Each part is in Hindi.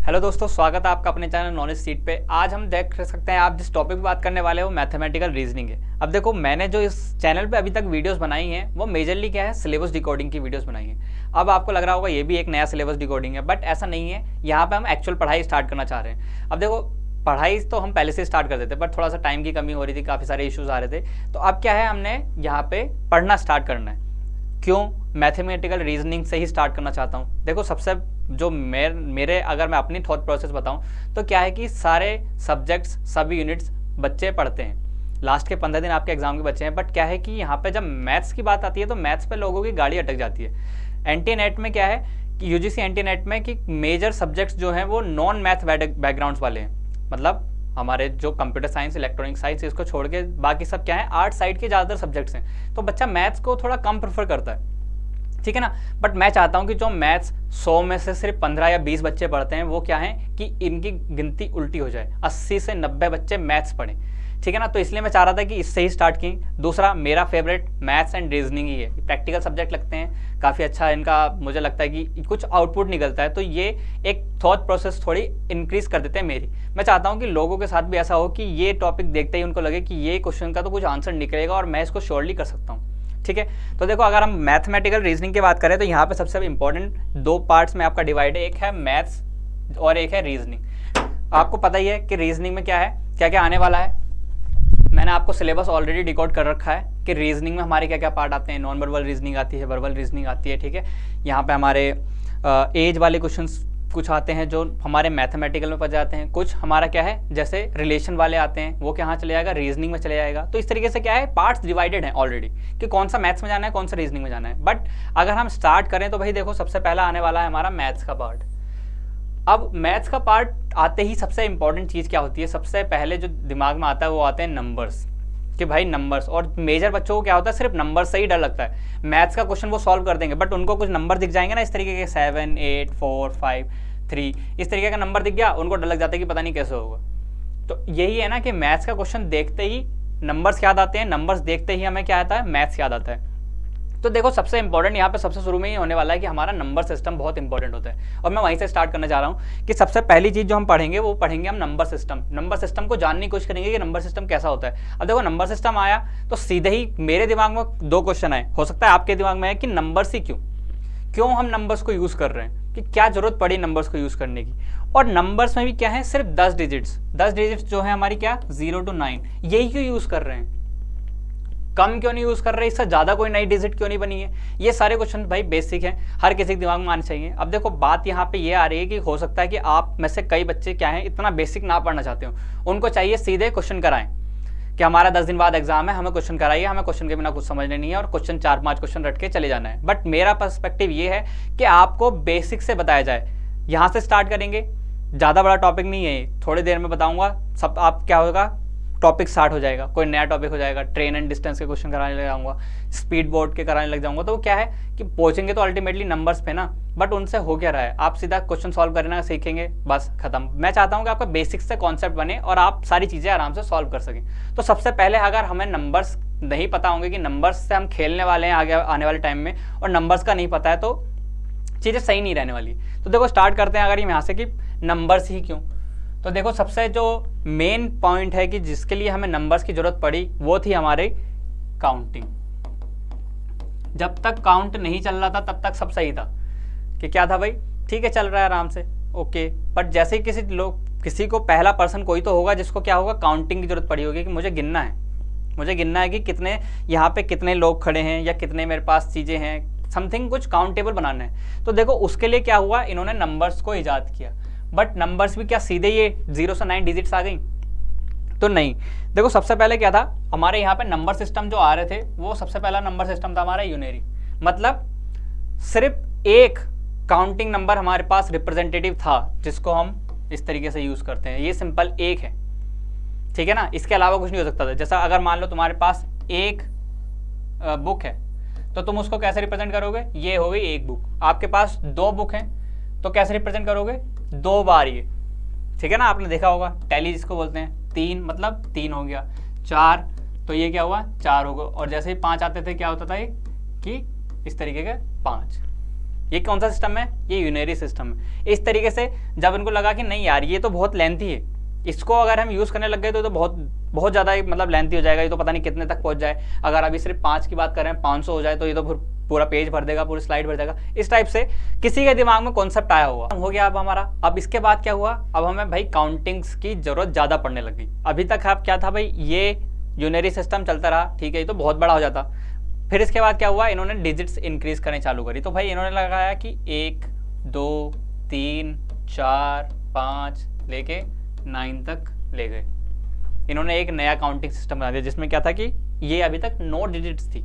हेलो दोस्तों, स्वागत है आपका अपने चैनल नॉलेज सीट पे। आज हम देख सकते हैं आप जिस टॉपिक पे बात करने वाले हैं वो मैथमेटिकल रीजनिंग है। अब देखो, मैंने जो इस चैनल पे अभी तक वीडियोस बनाई हैं वो मेजरली क्या है, सिलेबस डिकोडिंग की वीडियोस बनाई हैं। अब आपको लग रहा होगा ये भी एक नया सिलेबस डिकोडिंग है, बट ऐसा नहीं है। यहाँ पे हम एक्चुअल पढ़ाई स्टार्ट करना चाह रहे हैं। अब देखो, पढ़ाई तो हम पहले से स्टार्ट कर देते, बट थोड़ा सा टाइम की कमी हो रही थी, काफ़ी सारे इश्यूज आ रहे थे। तो अब क्या है, हमने यहाँ पे पढ़ना स्टार्ट करना है। क्यों? मैथमेटिकल रीजनिंग से ही स्टार्ट करना चाहता हूँ। देखो, सबसे जो मेरे अगर मैं अपनी थॉट प्रोसेस बताऊँ तो क्या है कि सारे सब्जेक्ट्स, सभी यूनिट्स बच्चे पढ़ते हैं। लास्ट के 15 दिन आपके एग्जाम के बच्चे हैं, बट क्या है कि यहाँ पे जब मैथ्स की बात आती है तो मैथ्स पे लोगों की गाड़ी अटक जाती है। एंटी नेट में क्या है कि यूजीसी एंटी नेट में कि मेजर सब्जेक्ट्स जो हैं वो नॉन मैथ बैकग्राउंड्स वाले हैं। मतलब हमारे जो कंप्यूटर साइंस, इलेक्ट्रॉनिक साइंस, इसको छोड़ के बाकी सब क्या है, आर्ट साइड के ज़्यादातर सब्जेक्ट्स हैं। तो बच्चा मैथ्स को थोड़ा कम प्रेफर करता है, ठीक है ना। बट मैं चाहता हूं कि जो मैथ्स 100 में से सिर्फ 15 या 20 बच्चे पढ़ते हैं, वो क्या है कि इनकी गिनती उल्टी हो जाए, 80 से 90 बच्चे मैथ्स पढ़ें, ठीक है ना। तो इसलिए मैं चाह रहा था कि इससे ही स्टार्ट की। दूसरा, मेरा फेवरेट मैथ्स एंड रीजनिंग ही है। प्रैक्टिकल सब्जेक्ट लगते हैं, काफ़ी अच्छा इनका मुझे लगता है कि कुछ आउटपुट निकलता है। तो ये एक थॉट प्रोसेस थोड़ी इंक्रीज कर देते हैं मेरी। मैं चाहता हूँ कि लोगों के साथ भी ऐसा हो कि ये टॉपिक देखते ही उनको लगे कि ये क्वेश्चन का तो कुछ आंसर निकलेगा और मैं इसको श्योरली कर सकता हूँ, ठीक है। तो देखो, अगर हम मैथमेटिकल रीजनिंग की बात करें तो यहाँ पे सबसे इंपॉर्टेंट दो पार्ट्स में आपका डिवाइड है, एक है मैथ्स और एक है रीजनिंग। आपको पता ही है कि रीजनिंग में क्या है, क्या क्या आने वाला है। मैंने आपको सिलेबस ऑलरेडी डिकोड कर रखा है कि रीजनिंग में हमारे क्या क्या पार्ट आते हैं। नॉन वर्बल रीजनिंग आती है, वर्बल रीजनिंग आती है, ठीक है। यहाँ पे हमारे एज वाले क्वेश्चंस कुछ आते हैं जो हमारे मैथमेटिकल में पड़ जाते हैं। कुछ हमारा क्या है, जैसे रिलेशन वाले आते हैं, वो कहाँ चले जाएगा, रीजनिंग में चले जाएगा। तो इस तरीके से क्या है, पार्ट्स डिवाइडेड हैं ऑलरेडी कि कौन सा मैथ्स में जाना है, कौन सा रीजनिंग में जाना है। बट अगर हम स्टार्ट करें तो भाई देखो, सबसे पहला आने वाला है हमारा मैथ्स का पार्ट। अब मैथ्स का पार्ट आते ही सबसे इंपॉर्टेंट चीज़ क्या होती है, सबसे पहले जो दिमाग में आता है वो आते हैं नंबर्स, कि भाई नंबर्स। और मेजर बच्चों को क्या होता है, सिर्फ नंबर से ही डर लगता है। मैथ्स का क्वेश्चन वो सॉल्व कर देंगे, बट उनको कुछ नंबर दिख जाएंगे ना, इस तरीके के 7 8 4 5 3, इस तरीके का नंबर दिख गया, उनको डर लग जाता है कि पता नहीं कैसे होगा। तो यही है ना कि मैथ्स का क्वेश्चन देखते ही नंबर्स याद आते हैं, नंबर्स देखते ही हमें क्या आता है, मैथ्स याद आता है। तो देखो, सबसे इंपॉर्टेंट यहाँ पे सबसे शुरू में ही होने वाला है कि हमारा नंबर सिस्टम बहुत इंपॉर्टेंट होता है। और मैं वहीं से स्टार्ट करना चाह रहा हूँ कि सबसे पहली चीज़ जो हम पढ़ेंगे वो पढ़ेंगे हम नंबर सिस्टम। नंबर सिस्टम को जानने की कोशिश करेंगे कि नंबर सिस्टम कैसा होता है। अब देखो, नंबर सिस्टम आया तो सीधे ही मेरे दिमाग में दो क्वेश्चन आए, हो सकता है आपके दिमाग में है कि नंबर्स ही क्यों हम नंबर्स को यूज़ कर रहे हैं, कि क्या जरूरत पड़ी नंबर्स को यूज़ करने की। और नंबर्स में भी क्या है, सिर्फ 10 डिजिट्स जो है हमारी क्या, 0 to 9, यही क्यों यूज़ कर रहे हैं, कम क्यों नहीं यूज़ कर रहे, इससे ज़्यादा कोई नई डिजिट क्यों नहीं बनी है। ये सारे क्वेश्चन भाई बेसिक हैं, हर किसी के दिमाग में आने चाहिए। अब देखो, बात यहाँ पे ये आ रही है कि हो सकता है कि आप में से कई बच्चे क्या हैं, इतना बेसिक ना पढ़ना चाहते हो, उनको चाहिए सीधे क्वेश्चन कराएं कि हमारा 10 दिन बाद एग्जाम है, हमें क्वेश्चन कराइए, हमें क्वेश्चन के बिना कुछ समझने नहीं है और क्वेश्चन 4-5 क्वेश्चन रट के चले जाना है। बट मेरा पर्सपेक्टिव ये है कि आपको बेसिक से बताया जाए, यहाँ से स्टार्ट करेंगे। ज़्यादा बड़ा टॉपिक नहीं है, थोड़ी देर में बताऊँगा सब। आप क्या होगा, टॉपिक स्टार्ट हो जाएगा, कोई नया टॉपिक हो जाएगा, ट्रेन एंड डिस्टेंस के क्वेश्चन कराने लग जाऊंगा, स्पीड बोर्ड के कराने लग जाऊंगा। तो क्या है कि पहुंचेंगे तो अल्टीमेटली नंबर्स पे ना, बट उनसे हो क्या रहा है, आप सीधा क्वेश्चन सॉल्व करना सीखेंगे, बस खत्म। मैं चाहता हूं कि आपका बेसिक से कॉन्सेप्ट बने और आप सारी चीज़ें आराम से सॉल्व कर सकें। तो सबसे पहले अगर हमें नंबर्स नहीं पता होंगे कि नंबर्स से हम खेलने वाले हैं आगे आने वाले टाइम में, और नंबर्स का नहीं पता है, तो चीज़ें सही नहीं रहने वाली। तो देखो, स्टार्ट करते हैं अगर यहाँ से कि नंबर्स ही क्यों। तो देखो, सबसे जो मेन पॉइंट है कि जिसके लिए हमें नंबर्स की जरूरत पड़ी वो थी हमारे काउंटिंग। जब तक काउंट नहीं चल रहा था तब तक सब सही था, कि क्या था भाई, ठीक है चल रहा है आराम से, ओके। बट जैसे ही किसी को पहला पर्सन कोई तो होगा जिसको क्या होगा, काउंटिंग की जरूरत पड़ी होगी कि मुझे गिनना है कि कितने यहाँ पे कितने लोग खड़े हैं या कितने मेरे पास चीज़ें हैं, समथिंग कुछ काउंटेबल बनाना है। तो देखो, उसके लिए क्या हुआ, इन्होंने नंबर्स को ईजाद किया। बट नंबर्स भी क्या सीधे ये 0 से 9 डिजिट्स आ गई, तो नहीं। देखो, सबसे पहले क्या था, हमारे यहाँ पे नंबर सिस्टम जो आ रहे थे, वो सबसे पहला नंबर सिस्टम था हमारा यूनरी। मतलब सिर्फ एक काउंटिंग नंबर हमारे पास रिप्रेजेंटेटिव था जिसको हम इस तरीके से यूज करते हैं, ये सिंपल एक है, ठीक है ना। इसके अलावा कुछ नहीं हो सकता था। जैसा अगर मान लो तुम्हारे पास एक बुक है तो तुम उसको कैसे रिप्रेजेंट करोगे, ये हो गई एक बुक। आपके पास 2 बुक हैं तो कैसे रिप्रेजेंट करोगे, 2 बार ये, ठीक है ना। आपने देखा होगा टैली जिसको बोलते हैं, 3 मतलब 3 हो गया, 4 तो ये क्या हुआ, 4 होगा। और जैसे ही 5 आते थे क्या होता था ये, कि इस तरीके के 5, ये कौन सा सिस्टम है, ये यूनरी सिस्टम है। इस तरीके से जब इनको लगा कि नहीं यार ये तो बहुत लेंथी है, इसको अगर हम यूज़ करने लग गए तो बहुत ज़्यादा मतलब लेंथी हो जाएगा, ये तो पता नहीं कितने तक पहुंच जाए। अगर अभी सिर्फ 5 की बात कर रहे हैं, 500 हो जाए तो ये तो फिर पूरा पेज भर देगा, पूरी स्लाइड भर देगा। इस टाइप से किसी के दिमाग में कॉन्सेप्ट आया हुआ हो गया अब हमारा। अब इसके बाद क्या हुआ, अब हमें भाई काउंटिंग्स की जरूरत ज़्यादा पड़ने लग गई। अभी तक आप क्या था भाई, ये यूनरी सिस्टम चलता रहा, ठीक है, ये तो बहुत बड़ा हो जाता। फिर इसके बाद क्या हुआ, इन्होंने डिजिट्स इंक्रीज करने चालू करी। तो भाई इन्होंने लगाया कि 1 2 3 4 5 लेके 9 तक ले गए। इन्होंने एक नया काउंटिंग सिस्टम बना दिया जिसमें क्या था कि ये अभी तक 9 डिजिट्स थी,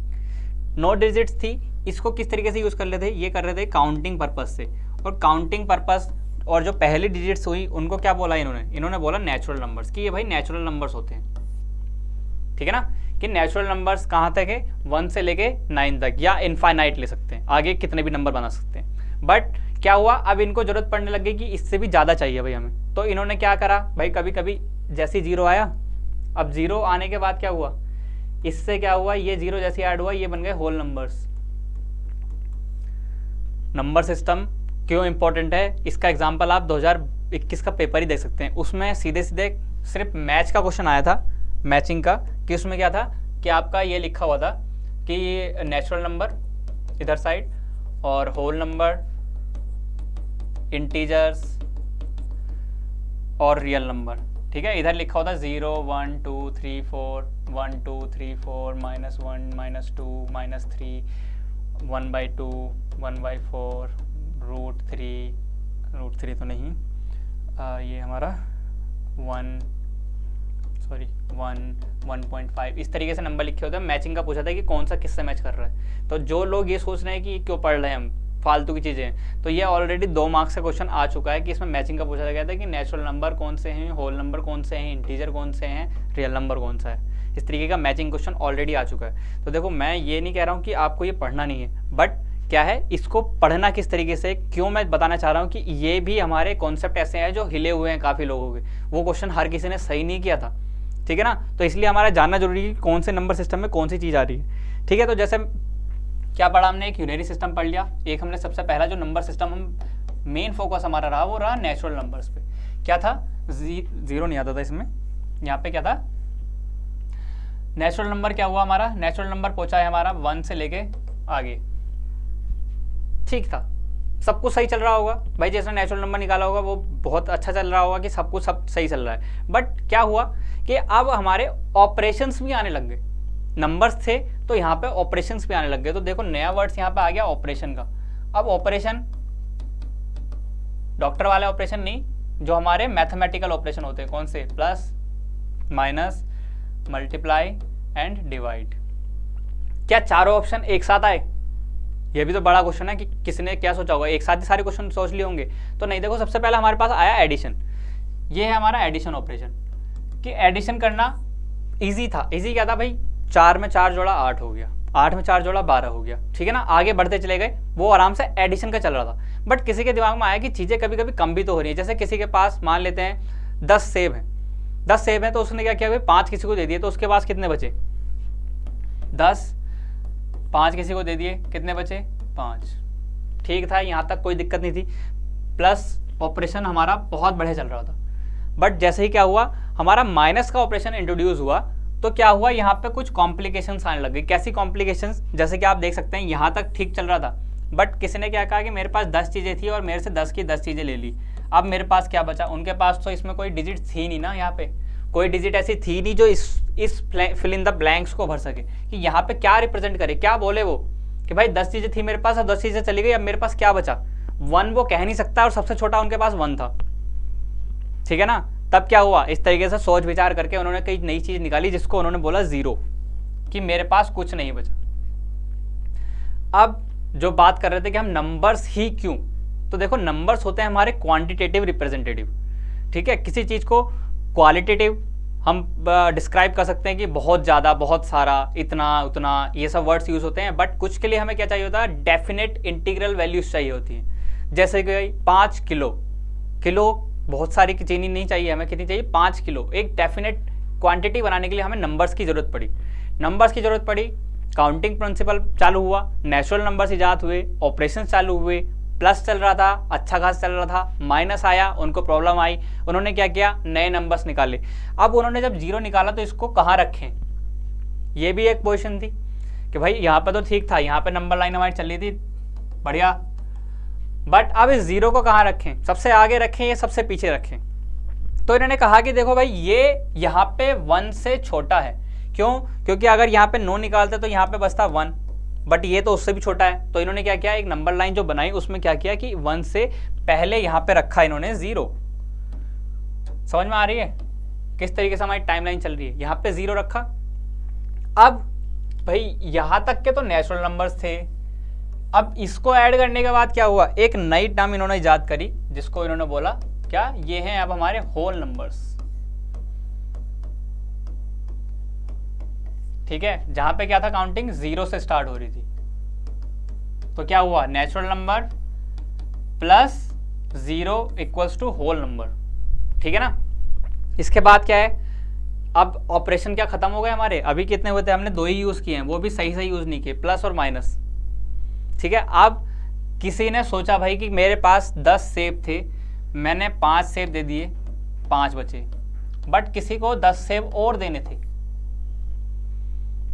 9 डिजिट्स थी। इसको किस तरीके से यूज़ कर लेते, ये कर रहे थे काउंटिंग पर्पज़ से। और काउंटिंग पर्पज़ और जो पहली डिजिट्स हुई उनको क्या बोला इन्होंने बोला नेचुरल नंबर्स, कि ये भाई नेचुरल नंबर्स होते हैं, ठीक है ना, कि नेचुरल नंबर्स कहाँ तक है, 1 से लेके 9 तक, या इनफाइनाइट ले सकते हैं, आगे कितने भी नंबर बना सकते हैं। बट क्या हुआ, अब इनको जरूरत पड़ने लगी कि इससे भी ज़्यादा चाहिए भाई हमें। तो इन्होंने क्या करा भाई, कभी कभी जैसे 0 आया, अब 0 आने के बाद क्या हुआ, इससे क्या हुआ, ये 0 जैसे ऐड हुआ, ये बन गए होल नंबर्स। नंबर सिस्टम क्यों इंपॉर्टेंट है, इसका एग्जांपल आप 2021 का पेपर ही देख सकते हैं। उसमें सीधे सीधे सिर्फ मैच का क्वेश्चन आया था, मैचिंग का, कि उसमें क्या था कि आपका ये लिखा हुआ था कि नेचुरल नंबर इधर साइड और होल नंबर, इंटीजर्स और रियल नंबर, ठीक है। इधर लिखा होता 0 1 2 3 4 1 2 3 4 -1 -2 -3 1/2 1/4 √3 तो नहीं, ये हमारा 1 1.5 इस तरीके से नंबर लिखे होते हैं। मैचिंग का पूछा था कि कौन सा किससे मैच कर रहा है। तो जो लोग ये सोच रहे हैं कि क्यों पढ़ रहे हैं हम फालतू की चीज़ें, तो ये ऑलरेडी 2 मार्क्स का क्वेश्चन आ चुका है कि इसमें मैचिंग का पूछा गया था कि नेचुरल नंबर कौन से हैं, होल नंबर कौन से हैं, इंटीजर कौन से हैं, रियल नंबर कौन सा है। इस तरीके का मैचिंग क्वेश्चन ऑलरेडी आ चुका है। तो देखो मैं ये नहीं कह रहा हूँ कि आपको ये पढ़ना नहीं है, बट क्या है, इसको पढ़ना किस तरीके से, क्यों मैं बताना चाह रहा हूँ कि ये भी हमारे कॉन्सेप्ट ऐसे हैं जो हिले हुए हैं काफ़ी लोगों के, वो क्वेश्चन हर किसी ने सही नहीं किया था, ठीक है ना। तो इसलिए हमारा जानना जरूरी है कि कौन से नंबर सिस्टम में कौन सी चीज़ आ रही है, ठीक है। तो जैसे क्या पढ़ा हमने, एक यूनरी सिस्टम पढ़ लिया, एक हमने सबसे पहला जो नंबर सिस्टम हम मेन फोकस हमारा रहा वो रहा नेचुरल नंबर्स पे। क्या था, 0 नहीं आता था इसमें, यहाँ पे क्या था, नेचुरल नंबर क्या हुआ हमारा, नेचुरल नंबर पहुंचा है हमारा 1 से लेके आगे, ठीक था, सब कुछ सही चल रहा होगा भाई, जैसा नेचुरल नंबर निकाला होगा वो बहुत अच्छा चल रहा होगा कि सब कुछ सब सही चल रहा है। बट क्या हुआ कि अब हमारे ऑपरेशंस भी आने लग गए, नंबर्स थे तो यहाँ पे ऑपरेशंस भी आने लग गए। तो देखो नया वर्ड्स यहाँ पे आ गया ऑपरेशन का। अब ऑपरेशन डॉक्टर वाले ऑपरेशन नहीं, जो हमारे मैथमेटिकल ऑपरेशन होते हैं, कौन से, plus minus multiply and divide. क्या चारों ऑप्शन एक साथ आए, ये भी तो बड़ा क्वेश्चन है कि किसी ने क्या सोचा होगा, एक साथ ही सारे क्वेश्चन सोच लिए होंगे। तो नहीं, देखो सबसे पहले हमारे पास आया एडिशन, ये है हमारा एडिशन ऑपरेशन, कि एडिशन करना इजी था। इजी क्या था भाई, 4 में 4 जोड़ा 8 हो गया, 8 में 4 जोड़ा 12 हो गया, ठीक है ना, आगे बढ़ते चले गए, वो आराम से एडिशन का चल रहा था। बट किसी के दिमाग में आया कि चीज़ें कभी कभी कम भी तो हो रही है। जैसे किसी के पास मान लेते हैं 10 सेब हैं, 10 सेब हैं, तो उसने क्या किया भाई, 5 किसी को दे दिए, तो उसके पास कितने बचे, 10, 5 किसी को दे दिए, कितने बचे, 5, ठीक था, यहाँ तक कोई दिक्कत नहीं थी। प्लस ऑपरेशन हमारा बहुत बढ़िया चल रहा था। बट जैसे ही क्या हुआ, हमारा माइनस का ऑपरेशन इंट्रोड्यूस हुआ, तो क्या हुआ, यहाँ पे कुछ कॉम्प्लिकेशंस आने लग गई। कैसी कॉम्प्लिकेशंस, जैसे कि आप देख सकते हैं यहाँ तक ठीक चल रहा था, बट किसी ने क्या कहा कि मेरे पास 10 चीज़ें थी और मेरे से 10 की 10 चीज़ें ले ली। अब मेरे पास क्या बचा, उनके पास तो इसमें कोई डिजिट थी नहीं ना, यहाँ पे कोई डिजिट ऐसी थी नहीं जो इस फिल इन द ब्लैंक्स को भर सके, कि यहाँ पे क्या रिप्रेजेंट करे, क्या बोले वो कि भाई 10 चीज़ें थी मेरे पास और 10 चीज़ें चली गई, अब मेरे पास क्या बचा, 1 वो कह नहीं सकता, और सबसे छोटा उनके पास 1 था, ठीक है ना। तब क्या हुआ, इस तरीके से सोच विचार करके उन्होंने कई नई चीज़ निकाली जिसको उन्होंने बोला 0, कि मेरे पास कुछ नहीं बचा। अब जो बात कर रहे थे कि हम नंबर्स ही क्यों, तो देखो नंबर्स होते हैं हमारे क्वांटिटेटिव रिप्रेजेंटेटिव, ठीक है। किसी चीज़ को क्वालिटेटिव हम डिस्क्राइब कर सकते हैं कि बहुत ज़्यादा, बहुत सारा, इतना, उतना, ये सब वर्ड्स यूज़ होते हैं। बट कुछ के लिए हमें क्या चाहिए होता है, डेफिनेट इंटीग्रल वैल्यूज चाहिए होती हैं। जैसे कि 5 किलो, किलो बहुत सारी चीनी नहीं चाहिए हमें, कितनी चाहिए, 5 किलो। एक डेफिनेट क्वांटिटी बनाने के लिए हमें नंबर्स की ज़रूरत पड़ी, नंबर्स की ज़रूरत पड़ी, काउंटिंग प्रिंसिपल चालू हुआ, नेचुरल नंबर्स ईजाद हुए, ऑपरेशन चालू हुए, प्लस चल रहा था, अच्छा खास चल रहा था, माइनस आया, उनको प्रॉब्लम आई, उन्होंने क्या किया, नए नंबर्स निकाले। अब उन्होंने जब जीरो निकाला तो इसको कहाँ रखें, ये भी एक पोजीशन थी कि भाई यहाँ पे तो ठीक था, यहाँ पे नंबर लाइन हमारी चल रही थी बढ़िया, बट अब इस जीरो को कहाँ रखें, सबसे आगे रखें या सबसे पीछे रखें। तो इन्होंने कहा कि देखो भाई ये यहाँ पे 1 से छोटा है, क्यों, क्योंकि अगर यहाँ पे 9 निकालते तो यहाँ पे बचता 1, बट ये तो उससे भी छोटा है। तो इन्होंने क्या किया, एक नंबर लाइन जो बनाई उसमें क्या किया कि 1 से पहले यहाँ पे रखा इन्होंने 0। समझ में आ रही है किस तरीके से हमारी टाइमलाइन चल रही है, यहाँ पे 0 रखा। अब भाई यहाँ तक के तो नेचुरल नंबर्स थे, अब इसको ऐड करने के बाद क्या हुआ, एक नई टर्म इन्होंने इजाद करी जिसको इन्होंने बोला क्या, ये हैं अब हमारे होल नंबर्स। ठीक है, जहां पे क्या था, काउंटिंग 0 से स्टार्ट हो रही थी, तो क्या हुआ, natural number plus 0 equals to whole number. ठीक है ना, इसके बाद क्या है, अब ऑपरेशन क्या खत्म हो गए हमारे, अभी कितने हुए थे, हमने 2 ही यूज किए हैं, वो भी सही यूज नहीं किए, प्लस और माइनस। ठीक है, अब किसी ने सोचा भाई कि मेरे पास 10 सेब थे, मैंने 5 सेब दे दिए, 5 बचे, बट किसी को 10 सेब और देने थे,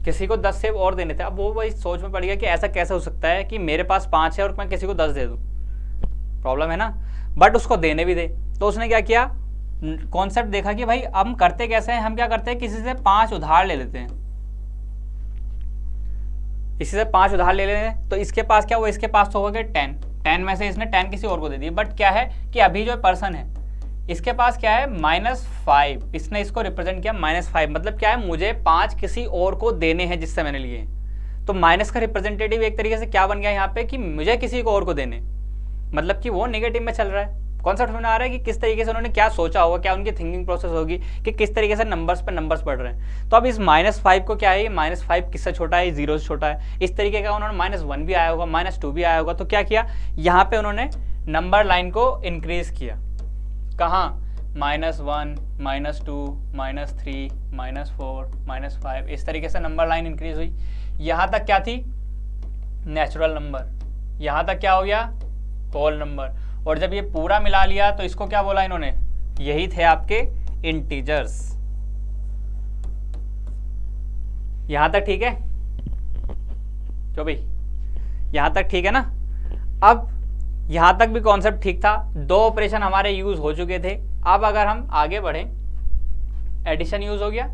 किसी को 10 सेब और देने थे। अब वो भाई सोच में पड़ गया कि ऐसा कैसे हो सकता है कि मेरे पास 5 है और मैं किसी को 10 दे दूं, प्रॉब्लम है ना, बट उसको देने भी दे। तो उसने क्या किया, कॉन्सेप्ट देखा कि भाई हम करते कैसे हैं, हम क्या करते हैं, किसी से 5 उधार ले लेते हैं, इसी से 5 उधार ले लेते हैं। तो इसके पास क्या हुआ, इसके पास तो हो गए 10 में से इसने 10 किसी और को दे दी, बट क्या है कि अभी जो पर्सन है इसके पास क्या है, -5, इसने इसको रिप्रेजेंट किया -5, मतलब क्या है, मुझे 5 किसी और को देने हैं जिससे मैंने लिए हैं। तो माइनस का रिप्रेजेंटेटिव एक तरीके से क्या बन गया यहाँ पे कि मुझे किसी को और को देने, मतलब कि वो नेगेटिव में चल रहा है। कॉन्सेप्ट में आ रहा है कि किस तरीके से उन्होंने क्या सोचा होगा, क्या उनकी थिंकिंग प्रोसेस होगी कि किस तरीके से नंबर्स पे नंबर्स बढ़ रहे हैं। तो अब इस -5 को क्या है, ये -5 किससे छोटा है, 0 से छोटा है, इस तरीके का उन्होंने -1 भी आया होगा, -2 भी आया होगा। तो क्या किया, यहाँ पे उन्होंने नंबर लाइन को इंक्रीज किया, कहाँ, -1, -2, -3, -4, -5, इस तरीके से नंबर लाइन इंक्रीज हुई। यहाँ तक क्या थी, नेचुरल नंबर, यहाँ तक क्या हो गया, होल नंबर, और जब ये पूरा मिला लिया तो इसको क्या बोला इन्होंने, यही थे आपके इंटीजर्स। यहां तक ठीक है, क्यों भाई, यहां तक ठीक है ना। अब यहां तक भी कॉन्सेप्ट ठीक था, 2 ऑपरेशन हमारे यूज हो चुके थे। अब अगर हम आगे बढ़े, एडिशन यूज हो गया,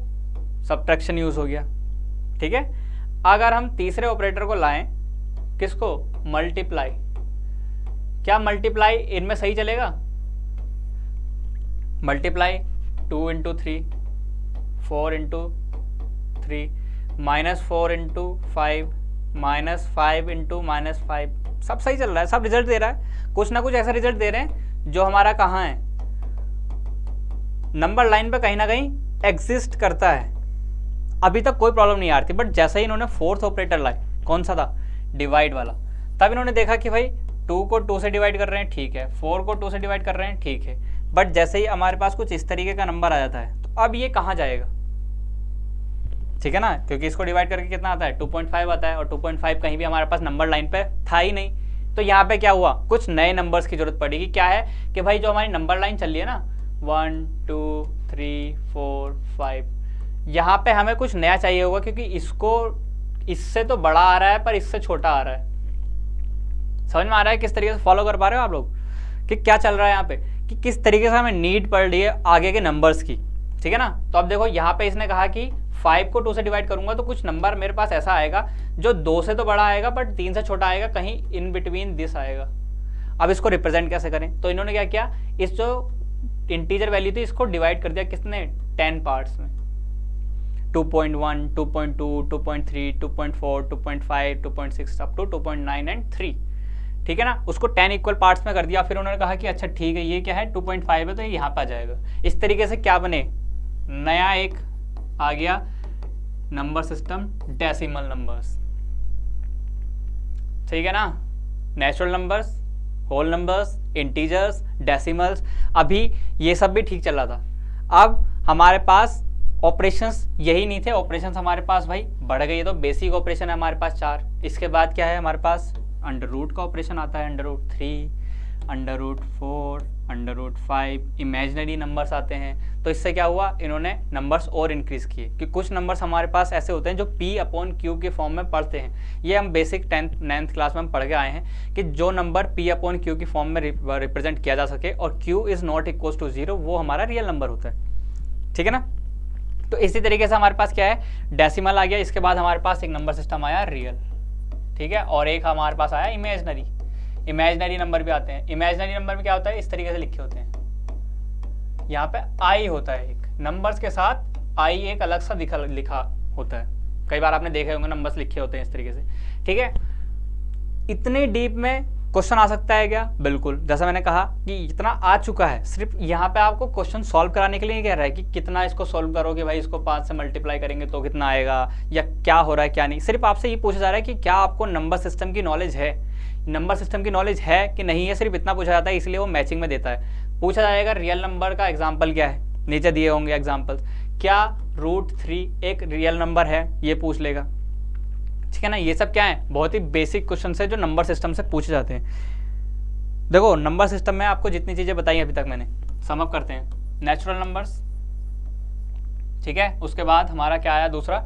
सब्ट्रैक्शन यूज हो गया, ठीक है। अगर हम तीसरे ऑपरेटर को लाएं, किसको, मल्टीप्लाई, क्या मल्टीप्लाई इनमें सही चलेगा, मल्टीप्लाई 2 × 3, 4 × 3, -4 × 5, -5 × -5, सब सही चल रहा है, सब रिजल्ट दे रहा है, कुछ ना कुछ ऐसा रिजल्ट दे रहे हैं जो हमारा कहाँ है, नंबर लाइन पे कहीं ना कहीं एग्जिस्ट करता है। अभी तक कोई प्रॉब्लम नहीं आ रही थी, बट जैसे ही इन्होंने 4th ऑपरेटर लाए, कौन सा था, डिवाइड वाला, तब इन्होंने देखा कि भाई 2 को 2 से डिवाइड कर रहे हैं, ठीक है, 4 को 2 से डिवाइड कर रहे हैं, ठीक है, बट जैसे ही हमारे पास कुछ इस तरीके का नंबर आ जाता है, तो अब ये कहाँ जाएगा, ठीक है ना, क्योंकि इसको डिवाइड करके कितना आता है, 2.5 आता है, और 2.5 कहीं भी हमारे पास नंबर लाइन पे था ही नहीं। तो यहाँ पे क्या हुआ, कुछ नए नंबर्स की जरूरत पड़ेगी। क्या है कि भाई जो हमारी नंबर लाइन चल रही है ना, 1 2 3 4 5, यहाँ पे हमें कुछ नया चाहिए होगा, क्योंकि इसको इससे तो बड़ा आ रहा है पर इससे छोटा आ रहा है। समझ में आ रहा है किस तरीके से फॉलो कर पा रहे हो आप लोग कि क्या चल रहा है यहाँ पे, कि किस तरीके से हमें नीड पड़ रही है आगे के नंबर्स की, ठीक है ना। तो अब देखो यहाँ पे इसने कहा कि 5 को 2 से डिवाइड करूंगा तो कुछ नंबर मेरे पास ऐसा आएगा जो 2 से तो बड़ा आएगा बट 3 से छोटा आएगा, कहीं इन बिटवीन दिस आएगा। अब इसको रिप्रेजेंट कैसे करें, तो इन्होंने क्या किया, इस जो इंटीजर वैल्यू थी इसको डिवाइड कर दिया किसने, 10 पार्ट्स में, 2.1, 2.2, 2.3, 2.4, 2.5, 2.6 अप टू 2.9 एंड 3, ठीक है ना। उसको 10 इक्वल पार्ट्स में कर दिया। फिर उन्होंने कहा कि अच्छा ठीक है, ये क्या है 2.5 है तो ये यहाँ पे आ जाएगा। इस तरीके से क्या बने, नया एक आ गया नंबर सिस्टम, डेसिमल नंबर्स, ठीक है ना। Natural numbers, whole numbers, integers, decimals, अभी ये सब भी ठीक चल रहा था। अब हमारे पास ऑपरेशंस यही नहीं थे, ऑपरेशंस हमारे पास भाई बढ़ गई है। तो बेसिक ऑपरेशन है हमारे पास 4, इसके बाद क्या है हमारे पास अंडर रूट का ऑपरेशन आता है, under root 3, under root 4, under root 5, imaginary numbers आते हैं। तो इससे क्या हुआ, इन्होंने नंबर्स और इंक्रीज़ किए कि कुछ नंबर्स हमारे पास ऐसे होते हैं जो P/Q के फॉर्म में पढ़ते हैं। ये हम बेसिक 10th 9th क्लास में हम पढ़ के आए हैं कि जो नंबर P/Q की फॉर्म में रिप्रेजेंट किया जा सके और Q is not equal to 0, वो हमारा रियल नंबर होता है। ठीक है ना। तो इसी तरीके से हमारे पास क्या है, डेसिमल आ गया, इसके बाद हमारे पास एक नंबर सिस्टम आया रियल, ठीक है, और एक हमारे पास आया इमेजनरी। इमेजनरी नंबर भी आते हैं। इमेजनरी नंबर में क्या होता है, इस तरीके से लिखे होते हैं, यहाँ पे आई होता है, एक नंबर्स के साथ आई एक अलग सा लिखा होता है। कई बार आपने देखे होंगे नंबर्स लिखे होते हैं इस तरीके से, ठीक है। इतने डीप में क्वेश्चन आ सकता है क्या, बिल्कुल। जैसा मैंने कहा कि इतना आ चुका है, सिर्फ यहाँ पे आपको क्वेश्चन सॉल्व कराने के लिए नहीं कह रहा है कि कितना इसको सॉल्व करो, कि भाई इसको 5 से मल्टीप्लाई करेंगे तो कितना आएगा, या क्या हो रहा है क्या नहीं। सिर्फ आपसे ये पूछा जा रहा है कि क्या आपको नंबर सिस्टम की नॉलेज है, नंबर सिस्टम की नॉलेज है कि नहीं है, सिर्फ इतना पूछा जाता है, इसलिए वो मैचिंग में देता है। पूछा जाएगा रियल नंबर का एग्जाम्पल क्या है, नीचे दिए होंगे एग्जाम्पल्स। क्या √3 एक रियल नंबर है, ये पूछ लेगा, ठीक है ना। ये सब क्या है, बहुत ही बेसिक क्वेश्चन है जो नंबर सिस्टम से पूछे जाते हैं। देखो नंबर सिस्टम में आपको जितनी चीज़ें बताई अभी तक मैंने, सम अप करते हैं। नेचुरल नंबर्स, ठीक है, उसके बाद हमारा क्या आया दूसरा,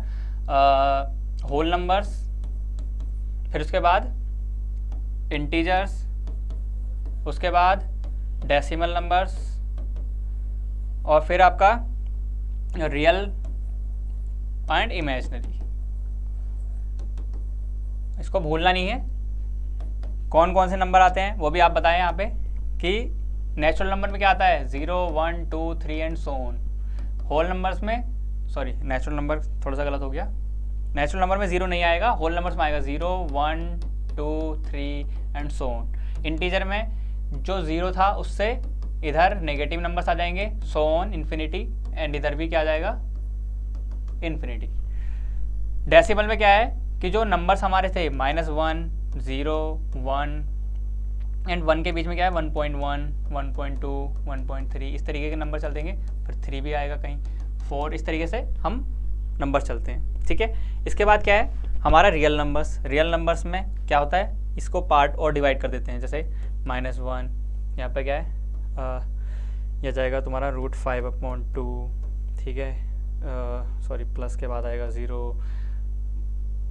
होल नंबर्स, फिर उसके बाद इंटीजर्स, उसके बाद डेसिमल नंबर्स, और फिर आपका रियल एंड इमेजिनरी। इसको भूलना नहीं है। कौन कौन से नंबर आते हैं वो भी आप बताएं यहाँ पे, कि नेचुरल नंबर में क्या आता है, 0, 1, 2, 3 and so on. Whole numbers में, सॉरी नेचुरल नंबर थोड़ा सा गलत हो गया, नेचुरल नंबर में 0 नहीं आएगा, होल नंबर्स में आएगा 0, 1, 2, 3 एंड सो ऑन। इंटीजर में जो 0 था उससे इधर नेगेटिव नंबर्स आ जाएंगे, सो ऑन, इन्फिनिटी, एंड इधर भी क्या आ जाएगा, इन्फिनिटी। डेसिमल में क्या है कि जो नंबर्स हमारे थे -1, 0, 1 एंड 1 के बीच में क्या है, 1.1, 1.2, 1.3, इस तरीके के नंबर चलते हैं। फिर 3 भी आएगा कहीं, 4, इस तरीके से हम नंबर चलते हैं, ठीक है। इसके बाद क्या है हमारा रियल नंबर्स। रियल नंबर्स में क्या होता है, इसको पार्ट और डिवाइड कर देते हैं, जैसे -1, यहाँ पे क्या है, यह जाएगा तुम्हारा √5/2, ठीक है, सॉरी प्लस के बाद आएगा 0,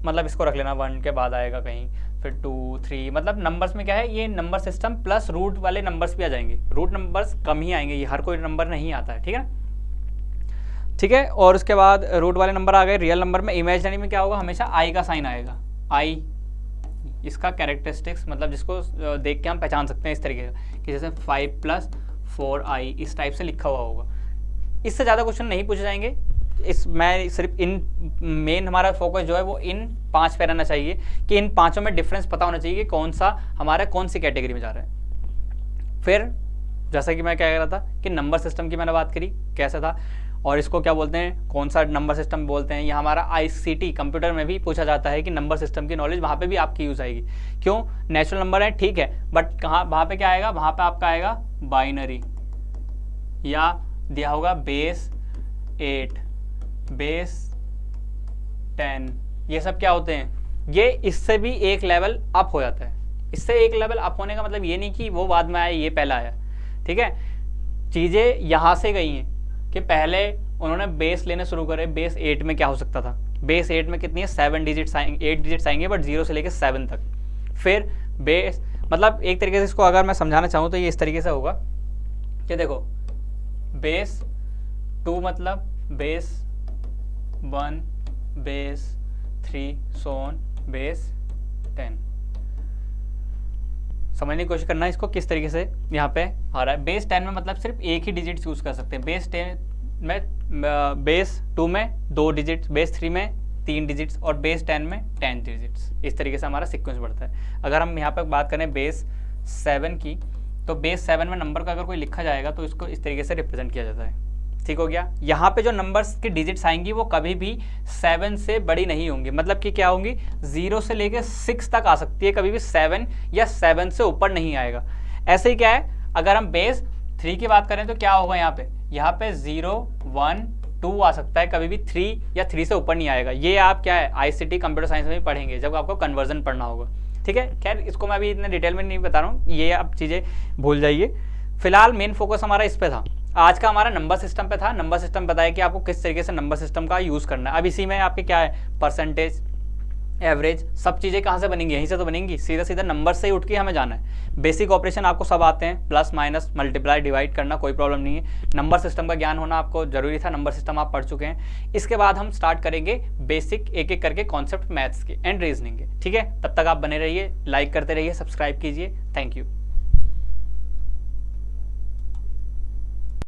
मतलब इसको रख लेना, 1 के बाद आएगा कहीं, फिर 2, 3, मतलब नंबर्स में क्या है, ये नंबर सिस्टम प्लस रूट वाले नंबर्स भी आ जाएंगे। रूट नंबर्स कम ही आएंगे, ये हर कोई नंबर नहीं आता है, ठीक है ना, ठीक है। और उसके बाद रूट वाले नंबर आ गए। रियल नंबर में, इमेजिनरी में क्या होगा, हमेशा आई का साइन आएगा, आई इसका कैरेक्टरिस्टिक्स, मतलब जिसको देख के हम पहचान सकते हैं इस तरीके का, कि जैसे 5 + 4i, इस टाइप से लिखा हुआ होगा। इससे ज़्यादा क्वेश्चन नहीं पूछे जाएंगे। मैं सिर्फ इन मेन हमारा फोकस जो है वो इन 5 पे रहना चाहिए, कि इन 5 में डिफरेंस पता होना चाहिए कि कौन सा हमारा कौन सी कैटेगरी में जा रहा है। फिर जैसा कि मैं क्या कह रहा था कि नंबर सिस्टम की मैंने बात करी कैसा था, और इसको क्या बोलते हैं, कौन सा नंबर सिस्टम बोलते हैं। ये हमारा ICT कंप्यूटर में भी पूछा जाता है कि नंबर सिस्टम की नॉलेज वहाँ पे भी आपकी यूज़ आएगी। क्यों, नेचुरल नंबर है ठीक है, बट कहाँ वहाँ पे क्या आएगा, वहाँ पे आपका आएगा बाइनरी, या दिया होगा बेस 8, बेस 10, ये सब क्या होते हैं, ये इससे भी एक लेवल अप हो जाता है। इससे एक लेवल अप होने का मतलब ये नहीं कि वो बाद में आया ये पहला आया, ठीक है। चीज़ें यहाँ से गई हैं कि पहले उन्होंने बेस लेने शुरू करे। बेस 8 में क्या हो सकता था, बेस 8 में कितनी है, 7 डिजिट्स आएंगे, 8 डिजिट्स आएंगे, बट 0 से लेकर 7 तक। फिर बेस, मतलब एक तरीके से इसको अगर मैं समझाना चाहूँ तो ये इस तरीके से होगा कि देखो, बेस 2 मतलब base 1, base 3, so on, base 10। समझने की कोशिश करना इसको किस तरीके से यहाँ पे आ रहा है। बेस 10 में मतलब सिर्फ एक ही डिजिट यूज़ कर सकते हैं। बेस 10 में, बेस 2 में 2 डिजिट्स, बेस 3 में 3 डिजिट्स, और बेस 10 में 10 डिजिट्स। इस तरीके से हमारा सीक्वेंस बढ़ता है। अगर हम यहाँ पर बात करें बेस 7 की, तो बेस 7 में नंबर का अगर कोई लिखा जाएगा तो इसको इस तरीके से रिप्रेजेंट किया जाता है, ठीक हो गया। यहाँ पे जो नंबर्स की डिजिट्स आएंगी वो कभी भी 7 से बड़ी नहीं होंगी, मतलब कि क्या होंगी, 0 से लेके 6 तक आ सकती है, कभी भी 7 या 7 से ऊपर नहीं आएगा। ऐसे ही क्या है, अगर हम बेस 3 की बात करें तो क्या होगा, यहाँ पे 0, 1, 2 आ सकता है, कभी भी 3 या 3 से ऊपर नहीं आएगा। ये आप क्या है ICT कंप्यूटर साइंस में भी पढ़ेंगे जब आपको कन्वर्जन पढ़ना होगा, ठीक है। खैर इसको मैं अभी इतने डिटेल में नहीं बता रहा हूँ, ये आप चीज़ें भूल जाइए। फिलहाल मेन फोकस हमारा इस पे था, आज का हमारा नंबर सिस्टम पे था। नंबर सिस्टम बताया कि आपको किस तरीके से नंबर सिस्टम का यूज़ करना है। अब इसी में आपके क्या है, परसेंटेज, एवरेज, सब चीज़ें कहाँ से बनेंगी, यहीं से तो बनेंगी। सीधा सीधा नंबर से ही उठ के हमें जाना है। बेसिक ऑपरेशन आपको सब आते हैं, प्लस माइनस मल्टीप्लाई डिवाइड करना, कोई प्रॉब्लम नहीं है। नंबर सिस्टम का ज्ञान होना आपको जरूरी था, नंबर सिस्टम आप पढ़ चुके हैं। इसके बाद हम स्टार्ट करेंगे बेसिक एक एक करके कॉन्सेप्ट मैथ्स के एंड रीजनिंग के। ठीक है, तब तक आप बने रहिए, लाइक करते रहिए, सब्सक्राइब कीजिए। Thank you.